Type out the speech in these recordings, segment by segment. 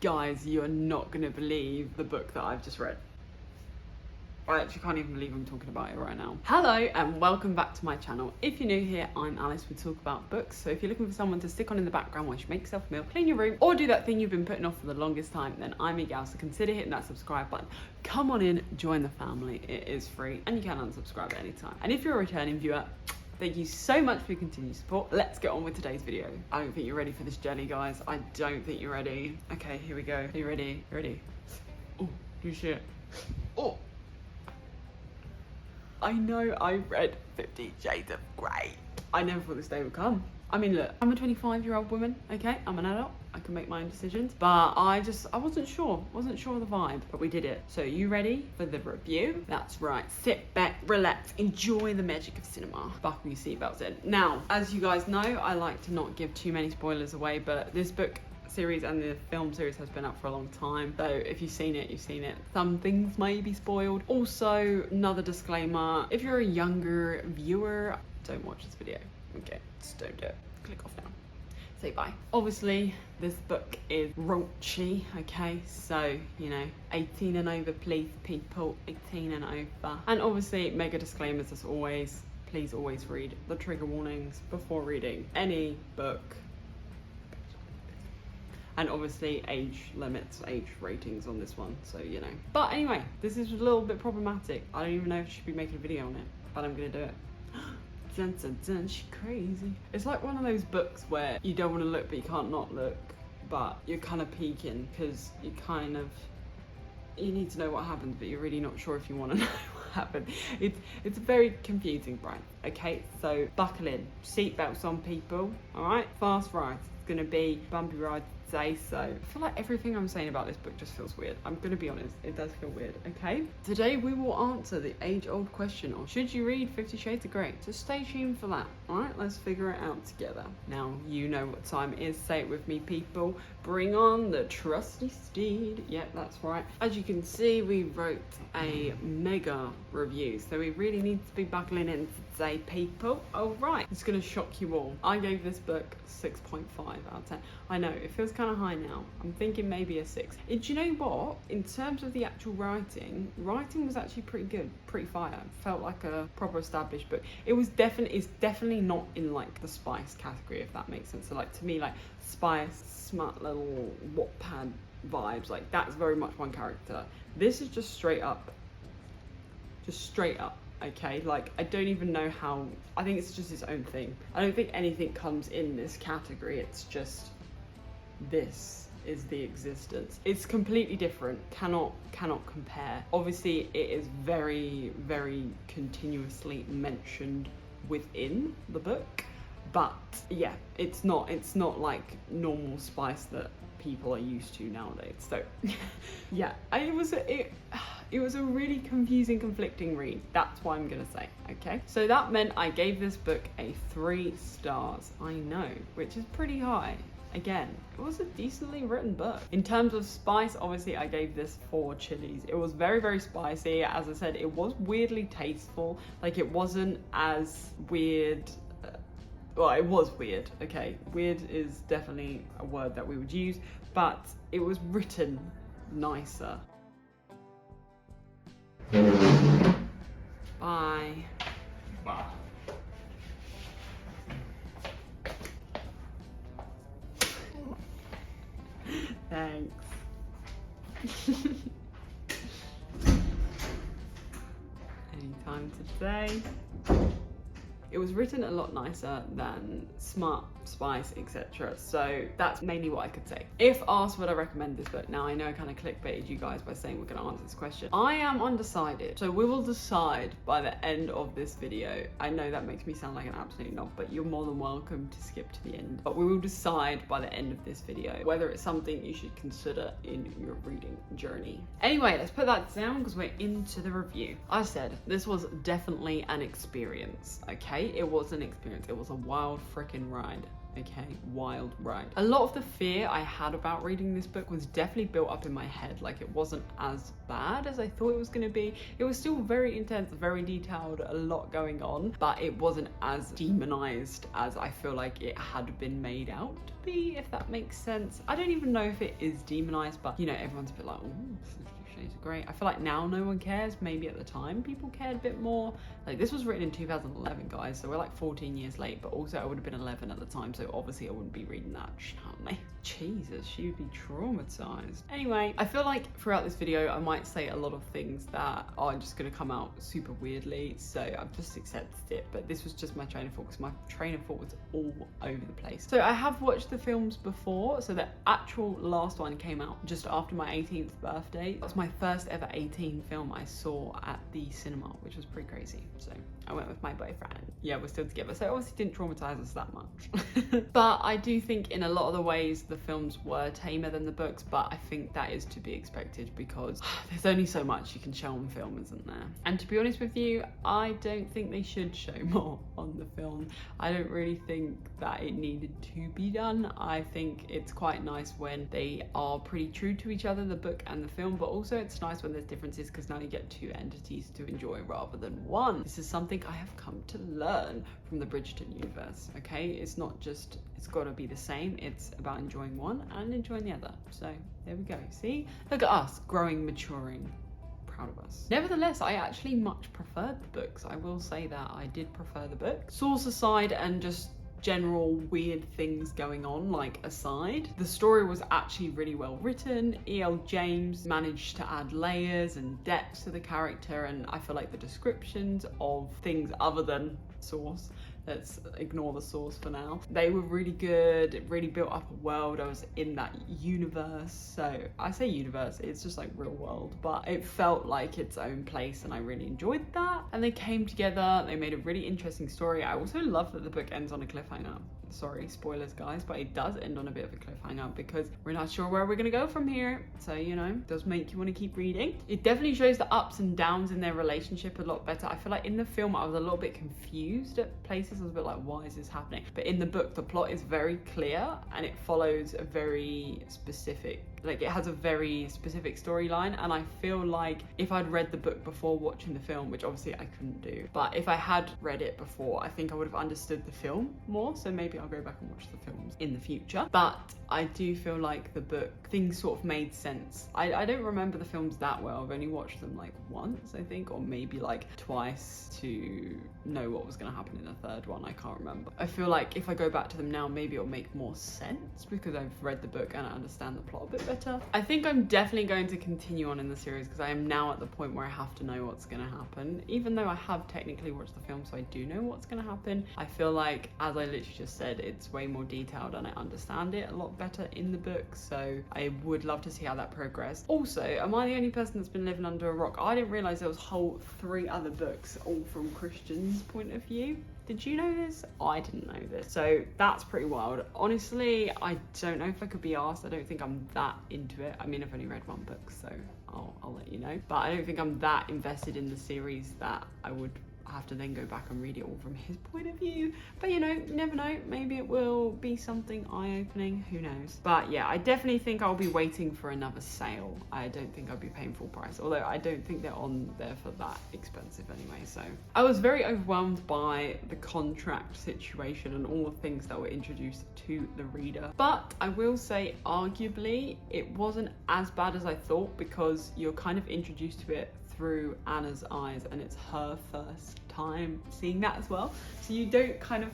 Guys, you are not going to believe the book that I've just read. I actually can't even believe I'm talking about it right now. Hello and welcome back to my channel. If you're new here, I'm Alice. We talk about books. So if you're looking for someone to stick on in the background while you make yourself a meal, clean your room, or do that thing you've been putting off for the longest time, then I'm your gal. So consider hitting that subscribe button. Come on in, join the family. It is free and you can unsubscribe at any time. And if you're a returning viewer, thank you so much for your continued support. Let's get on with today's video. I don't think you're ready for this jelly, guys. I don't think you're ready. Okay, here we go. Are you ready? You ready? Oh, you shit. Oh. I know I read 50 Shades of Grey. I never thought this day would come. I mean, look, I'm a 25-year-old woman, okay? I'm an adult. I can make my own decisions. But I wasn't sure. Wasn't sure of the vibe. But we did it. So you ready for the review? That's right. Sit back, relax, enjoy the magic of cinema. Buckle your seatbelts in. Now, as you guys know, I like to not give too many spoilers away, but this book series and the film series has been out for a long time, so if you've seen it, you've seen it. Some things may be spoiled. Also, another disclaimer, if you're a younger viewer, don't watch this video. Okay, just don't do it. Click off now. Say bye. Obviously, this book is raunchy, okay? So, you know, 18 and over, please, people, 18 and over. And obviously, mega disclaimers as always. Please always read the trigger warnings before reading any book. And obviously age limits, age ratings on this one, so you know. But anyway, this is a little bit problematic. I don't even know if I should be making a video on it, but I'm gonna do it. Dun dun dun, she's crazy. It's like one of those books where you don't want to look, but you can't not look, but you're kind of peeking because you need to know what happens, but you're really not sure if you want to know what happened. It's very confusing, right? Okay, so buckle in, seatbelts on, people. All right, fast ride. It's gonna be bumpy ride today, so I feel like everything I'm saying about this book just feels weird. I'm gonna be honest, it does feel weird, okay? Today we will answer the age-old question of should you read 50 Shades of Grey? So stay tuned for that, all right? Let's figure it out together. Now, you know what time it is. Say it with me, people. Bring on the trusty steed. Yep, that's right. As you can see, we wrote a mega review, so we really need to be buckling in today, people. All right, it's gonna shock you all. I gave this book 6.5 out of 10. I know, it feels kind of high now. I'm thinking maybe a 6. And do you know what? In terms of the actual writing was actually pretty good, pretty fire. It felt like a proper established book. It's definitely not in like the spice category, if that makes sense. So like to me, like spice, smart little Wattpad vibes, like that's very much one character. This is just straight up. Okay, like I don't even know how. I think it's just its own thing. I don't think anything comes in this category. It's just this is the existence. It's completely different. Cannot compare. Obviously, it is very, very continuously mentioned within the book, but yeah, it's not like normal spice that people are used to nowadays. So yeah, it was a really confusing, conflicting read. That's what I'm gonna say, okay? So that meant I gave this book a 3 stars. I know, which is pretty high. Again, it was a decently written book. In terms of spice, obviously I gave this 4 chilies. It was very, very spicy. As I said, it was weirdly tasteful. Like it wasn't as weird. Well, it was weird, okay? Weird is definitely a word that we would use, but it was written nicer. Bye. Bye. Thanks. Anytime today. It was written a lot nicer than Smart, Spice, etc. So that's mainly what I could say. If asked, would I recommend this book? Now I know I kind of clickbaited you guys by saying we're going to answer this question. I am undecided, so we will decide by the end of this video. I know that makes me sound like an absolute knob, but you're more than welcome to skip to the end. But we will decide by the end of this video whether it's something you should consider in your reading journey. Anyway, let's put that down because we're into the review. I said this was definitely an experience, okay? It was an experience. It was a wild freaking ride. Okay, wild ride. A lot of the fear I had about reading this book was definitely built up in my head. Like, it wasn't as bad as I thought it was going to be. It was still very intense, very detailed, a lot going on, but it wasn't as demonized as I feel like it had been made out to be, if that makes sense. I don't even know if it is demonized, but you know, everyone's a bit like, oh, 50 Shades of Grey. I feel like now no one cares. Maybe at the time people cared a bit more. Like, this was written in 2011, guys, so we're like 14 years late, but also I would have been 11 at the time, so obviously I wouldn't be reading that. Jesus, she would be traumatized. Anyway, I feel like throughout this video I might say a lot of things that are just going to come out super weirdly, so I've just accepted it. But this was just my train of thought, because my train of thought was all over the place. So I have watched the films before. So the actual last one came out just after my 18th birthday. It was my first ever 18 film I saw at the cinema, which was pretty crazy. So I went with my boyfriend. Yeah, we're still together, so it obviously didn't traumatize us that much. But I do think in a lot of the ways the films were tamer than the books, but I think that is to be expected because there's only so much you can show on film, isn't there? And to be honest with you, I don't think they should show more on the film. I don't really think that it needed to be done. I think it's quite nice when they are pretty true to each other, the book and the film, but also it's nice when there's differences because now you get two entities to enjoy rather than one. This is something I have come to learn from the Bridgerton universe, okay? It's not just, it's got to be the same. It's about enjoying one and enjoying the other. So there we go. See? Look at us growing, maturing. Proud of us. Nevertheless, I actually much preferred the books. I will say that I did prefer the book. Source aside and just general weird things going on like aside, the story was actually really well written. E.L. James managed to add layers and depth to the character, and I feel like the descriptions of things other than Source, let's ignore the Source for now, they were really good. It really built up a world. I was in that universe. So I say universe, it's just like real world, but it felt like its own place and I really enjoyed that. And they came together, they made a really interesting story. I also love that the book ends on a cliffhanger. Sorry, spoilers guys, but it does end on a bit of a cliffhanger because we're not sure where we're gonna go from here. So, you know, it does make you want to keep reading. It definitely shows the ups and downs in their relationship a lot better. I feel like in the film I was a little bit confused at places. I was a bit like, why is this happening? But in the book, the plot is very clear and it follows a very specific, like it has a very specific storyline. And I feel like if I'd read the book before watching the film, which obviously I couldn't do, but if I had read it before, I think I would have understood the film more. So maybe I'll go back and watch the films in the future. But I do feel like the book, things sort of made sense. I don't remember the films that well. I've only watched them like once, I think, or maybe like twice to know what was going to happen in the third one. I can't remember. I feel like if I go back to them now, maybe it'll make more sense because I've read the book and I understand the plot a bit better. I think I'm definitely going to continue on in the series because I am now at the point where I have to know what's going to happen. Even though I have technically watched the film, so I do know what's going to happen, I feel like, as I literally just said, it's way more detailed and I understand it a lot better in the book. So I would love to see how that progressed. Also, am I the only person that's been living under a rock? I didn't realize there was whole 3 other books, all from Christian's point of view. Did you know this? I didn't know this. So that's pretty wild. Honestly, I don't know if I could be asked. I don't think I'm that into it. I mean, I've only read 1 book, so I'll let you know. But I don't think I'm that invested in the series that I would have to then go back and read it all from his point of view. But you know, you never know, maybe it will be something eye-opening, who knows. But yeah, I definitely think I'll be waiting for another sale. I don't think I'll be paying full price, although I don't think they're on there for that expensive anyway. So I was very overwhelmed by the contract situation and all the things that were introduced to the reader. But I will say, arguably, it wasn't as bad as I thought because you're kind of introduced to it through Anna's eyes and it's her first time seeing that as well. So you don't kind of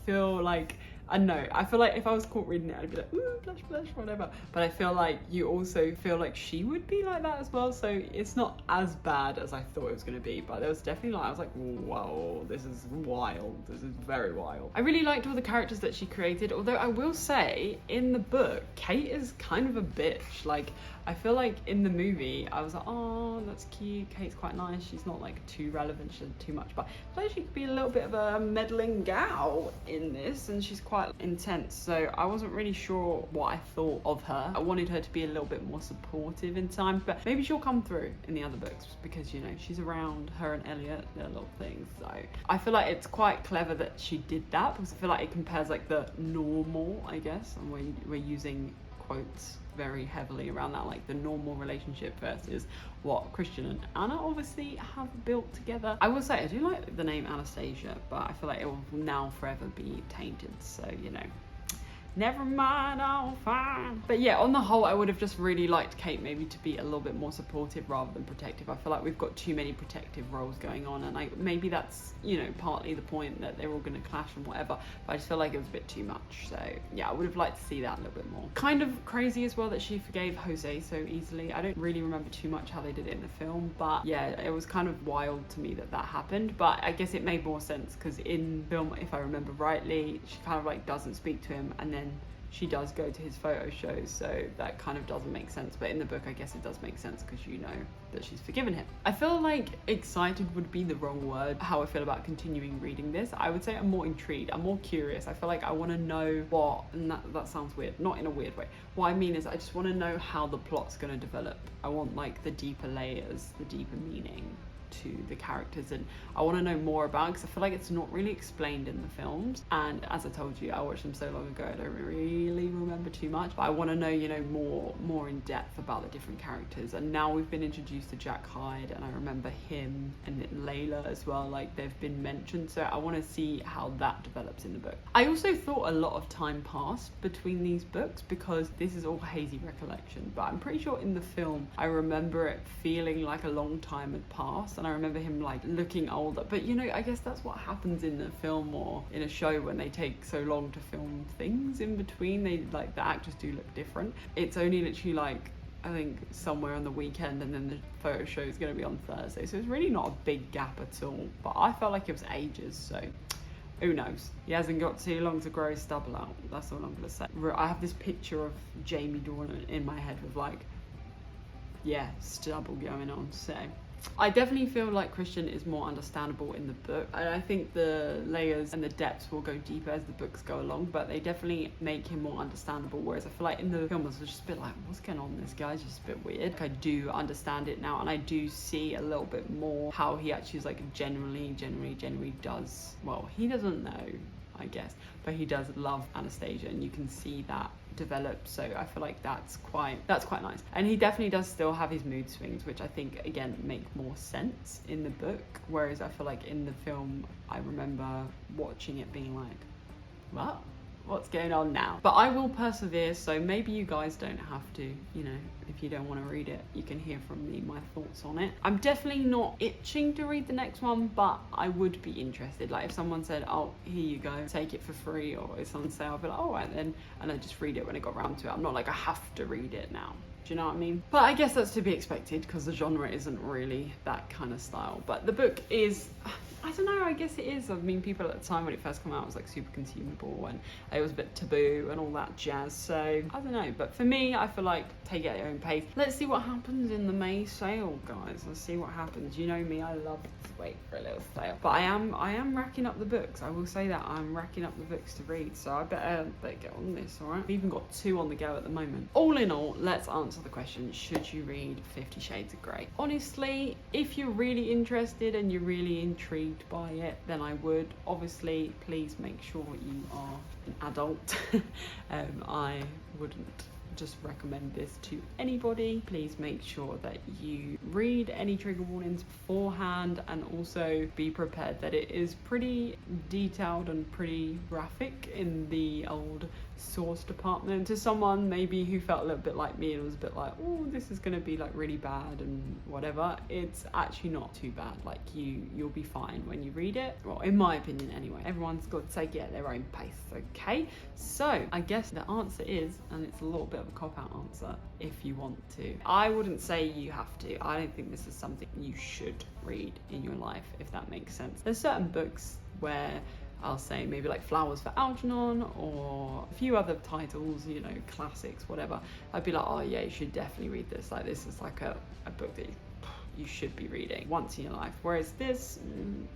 feel like, I don't know, I feel like if I was caught reading it, I'd be like, ooh, blush, blush, whatever. But I feel like you also feel like she would be like that as well. So it's not as bad as I thought it was going to be. But there was definitely like, I was like, whoa, this is wild. This is very wild. I really liked all the characters that she created. Although I will say, in the book, Kate is kind of a bitch. Like, I feel like in the movie, I was like, oh, that's cute. Kate's quite nice. She's not like too relevant. She doesn't too much. But I feel like she could be a little bit of a meddling gal in this. And she's quite quite intense, so I wasn't really sure what I thought of her. I wanted her to be a little bit more supportive in time, but maybe she'll come through in the other books because, you know, she's around, her and Elliot, they're little things. So I feel like it's quite clever that she did that, because I feel like it compares like the normal, I guess, and we're using quotes very heavily around that, like the normal relationship versus what Christian and Anna obviously have built together. I will say I do like the name Anastasia, but I feel like it will now forever be tainted, so, you know, never mind, I'll fine. But yeah, on the whole, I would have just really liked Kate maybe to be a little bit more supportive rather than protective. I feel like we've got too many protective roles going on, and maybe that's, you know, partly the point, that they're all going to clash and whatever, but I just feel like it was a bit too much. So yeah, I would have liked to see that a little bit more. Kind of crazy as well that she forgave Jose so easily. I don't really remember too much how they did it in the film, but yeah, it was kind of wild to me that happened. But I guess it made more sense because in film, if I remember rightly, she kind of like doesn't speak to him, and then she does go to his photo shows, so that kind of doesn't make sense. But in the book, I guess it does make sense because you know that she's forgiven him. I feel like excited would be the wrong word, how I feel about continuing reading this. I would say I'm more intrigued, I'm more curious. I feel like I want to know what, and that sounds weird, not in a weird way. What I mean is I just want to know how the plot's going to develop. I want like the deeper layers, the deeper meaning to the characters, and I want to know more about it because I feel like it's not really explained in the films, and as I told you, I watched them so long ago I don't really remember too much, but I want to know, you know, more in depth about the different characters. And now we've been introduced to Jack Hyde, and I remember him and Layla as well, like they've been mentioned, so I want to see how that develops in the book. I also thought a lot of time passed between these books because this is all hazy recollection, but I'm pretty sure in the film I remember it feeling like a long time had passed, and I remember him like looking older. But you know, I guess that's what happens in the film or in a show when they take so long to film things in between. They like, the actors do look different. It's only literally like, I think somewhere on the weekend, and then the photo show is going to be on Thursday, so it's really not a big gap at all. But I felt like it was ages, so who knows? He hasn't got too long to grow his stubble out. That's all I'm gonna say. I have this picture of Jamie Dornan in my head with like, yeah, stubble going on. So I definitely feel like Christian is more understandable in the book, and I think the layers and the depths will go deeper as the books go along, but they definitely make him more understandable, whereas I feel like in the film I was just a bit like, what's going on, this guy's just a bit weird. Like, I do understand it now, and I do see a little bit more how he actually is like generally does, well, he doesn't know, I guess, but he does love Anastasia, and you can see that develop. So I feel like that's quite nice. And he definitely does still have his mood swings, which I think again make more sense in the book, whereas I feel like in the film I remember watching it being like, what's going on now? But I will persevere, so maybe you guys don't have to, you know, if you don't want to read it, you can hear from me my thoughts on it. I'm definitely not itching to read the next one, but I would be interested. Like if someone said, oh, here you go, take it for free, or it's on sale, I'd be like, all right then, and I just read it when I got around to it. I'm not like I have to read it now. Do you know what I mean? But I guess that's to be expected because the genre isn't really that kind of style. But the book is, I don't know, I guess it is. I mean, people at the time when it first came out, it was like super consumable and it was a bit taboo and all that jazz. So I don't know, but for me, I feel like take it at your own pace. Let's see what happens in the May sale, guys. Let's see what happens. You know me, I love to wait for a little sale. But I am racking up the books. I will say that I'm racking up the books to read. So I better get on this, all right? I've even got 2 on the go at the moment. All in all, let's answer the question, should you read 50 Shades of Grey? Honestly, if you're really interested and you're really intrigued by it, then I would. Obviously, please make sure you are an adult. I wouldn't just recommend this to anybody. Please make sure that you read any trigger warnings beforehand, and also be prepared that it is pretty detailed and pretty graphic in the old source department. To someone maybe who felt a little bit like me and was a bit like, oh, this is gonna be like really bad and whatever, it's actually not too bad. Like you'll be fine when you read it, well, in my opinion anyway. Everyone's got to take it at their own pace, okay? So I guess the answer is, and it's a little bit of a cop-out answer, if you want to. I wouldn't say you have to. I don't think this is something you should read in your life, if that makes sense. There's certain books where I'll say maybe like Flowers for Algernon or a few other titles, you know, classics, whatever. I'd be like, oh yeah, you should definitely read this. Like this is like a book that you should be reading once in your life. Whereas this,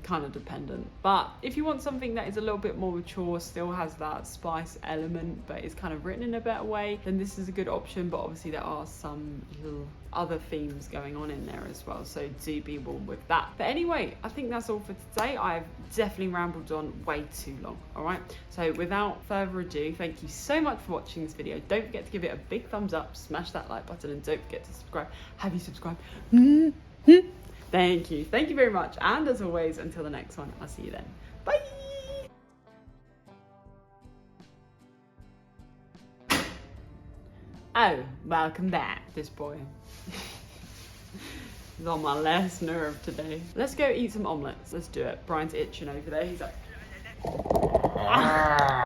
kind of dependent. But if you want something that is a little bit more mature, still has that spice element, but is kind of written in a better way, then this is a good option. But obviously there are some little other themes going on in there as well, so do be warned with that. But anyway, I think that's all for today. I've definitely rambled on way too long. All right, so without further ado, thank you so much for watching this video. Don't forget to give it a big thumbs up, smash that like button, and don't forget to subscribe. Have you subscribed? Thank you very much, and as always, until the next one, I'll see you then. Bye. Oh, welcome back. This boy is on my last nerve today. Let's go eat some omelets. Let's do it. Brian's itching over there. He's like